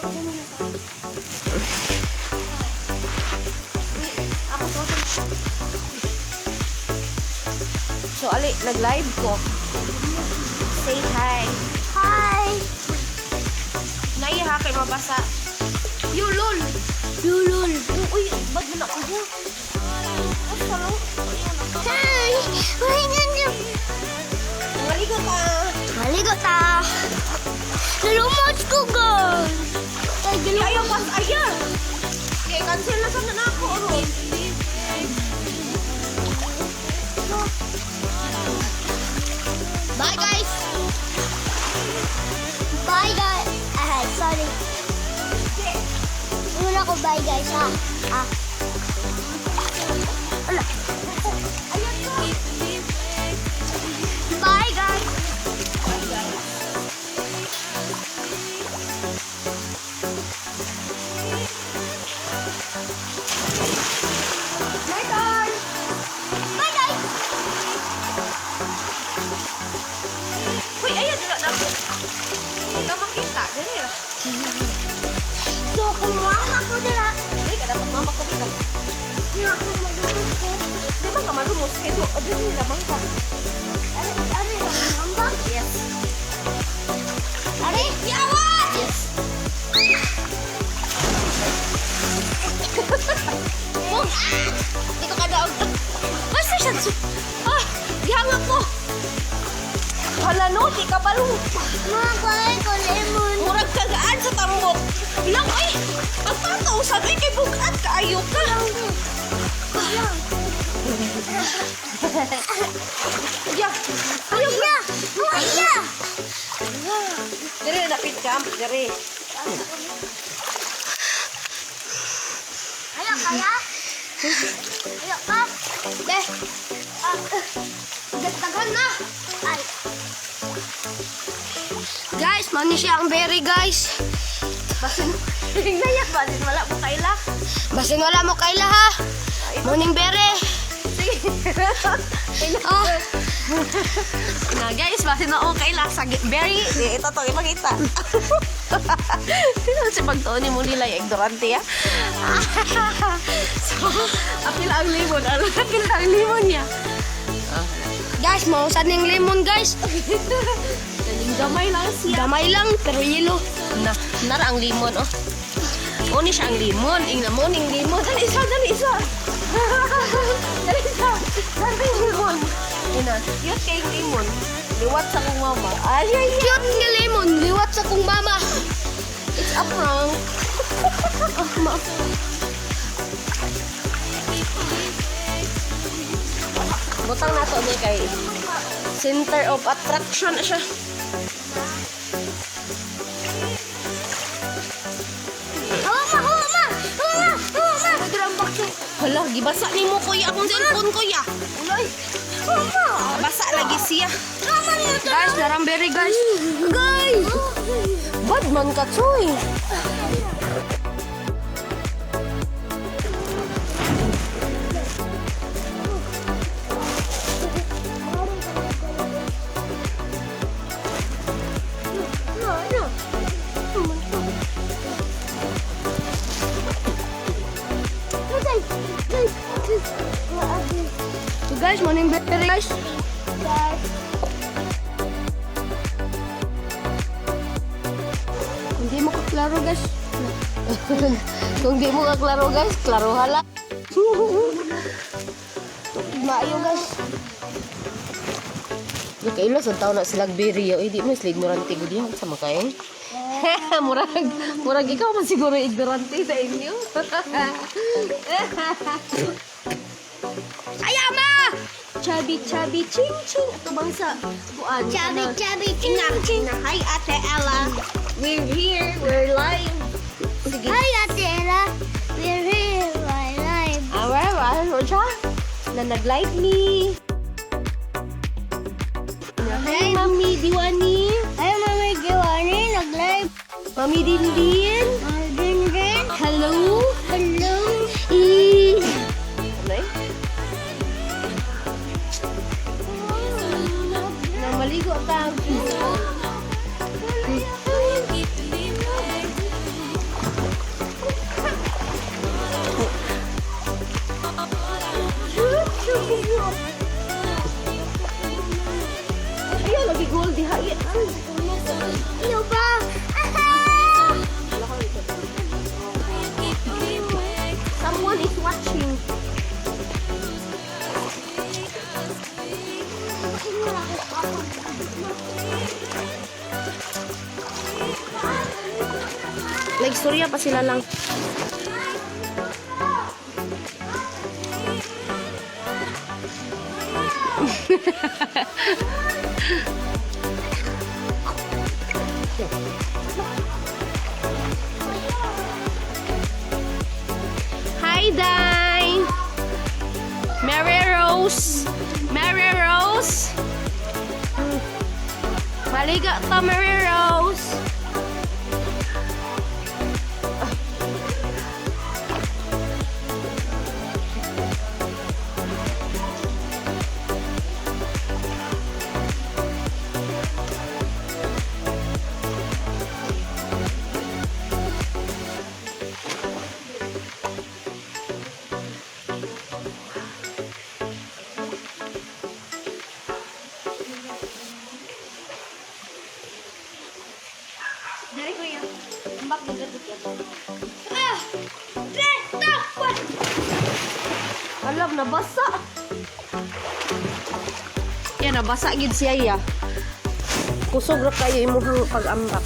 So, ali, nag-live ko. Say hi. Hi! Naiha kay mabasa. Yulol! Lulul! Uy, bad mo na ako mo. Hello? Hi! Uy, ganyan! Maligo ka. Maligo ta! Nalumot ko, girl! Ay, ganyan! Ayaw pas, ayaw. Okay, cancel na sana na ako. Ron. Bye, guys! Bye, guys! Sorry. Muna ko bye, guys, ha? Ala. Bye, guys! My turn. Bye, guys! Uy, ayaw dila na ako. Hindi ka makita. Dali na. So, kung mama ko nila, Ay, ka dapat mama ko dito. hindi ako mag-ulit ko. Di ba ka marumos? Ito, dali lamang ka. Ari, mamba? Yes. Ari, yawan! Yes. Bong! Hindi ko kadaog. Basta siya. Dihangap mo. Hala no, di ka balo. Mga kuhay ko, lemon. Murag kagaan sa tambok. Ilang, ay, pagpatausan, ay, kay bugat ka, ayaw ka. Ayan. Yeah. Ayaw na! Ayaw! Dire, napit ka. Dire. Ayaw kaya? Ayaw ka? Deh. Dagdagan na! Ay. Guys, mani siya ang berry, guys. Basin, nayak, basin, wala mo kaila. Basin wala mo kaila, ha? Morning berry. Na guys, basin na okay lang sa berry. Ito to, ipakita. Sino si pagtuon ni mo nila yung ignorante, ya? So, apil ang limon. Ano apil ang limon niya? Guys, mausan ng lemon, guys. Galing gamay lang siya. Gamay lang, pero yelo. Nara ang limon, oh. Uni siya ang limon. Ingna mo ning limon. Dali isa, dali isa. Dali isa. Dali limon. Ina, yun kay limon. Liwat sa kong mama. Ay, ay, ay. Cute nga lemon, liwat sa kong mama. It's a prank. Butang na to ni kay center of attraction na siya. Hawa ma, hawa ma, hawa ma, hawa ma. Hala, gibasa ni mo kuya akong cellphone kuya. Uloy. Basa lagi siya. Guys, naramberi guys. Guys! Bad man ka choy. So guys, morning berry, guys. Kung di mo kaklaro guys. Kung di mo kaklaro guys, klaro hala. Maayo, guys. Yung kailos, ang tao na silang biri. Di mo sila ignorante ko diyan sa makain. Murag ikaw man siguro ignorante sa inyo. Ayama! Chubby, chubby, ching, ching. Ito bang sa buwan? Chubby, chubby, ching, ching. Hi, Ate Ella. We're here. We're live. Sige. Hi, Ate Ella. We're here, my life. Roja. Na nag-live me. Hi, Mami Diwani. Hi, Mami Giwani. Nag-live. Mami Dindin. Din. Hello. Hello. Ano na maligo ka. Iyo ba? Someone is watching. Nagstorya pa sila lang. Hi, Dai! Mary Rose! Mary Rose! Maliga ta, Mary Rose! Dari kuya. Mbak gagadot yan. Ah! Takpan! Alam, nabasa. Yan, nabasa gid siya ya. Kusog ra kayo imuhang pag-ambak.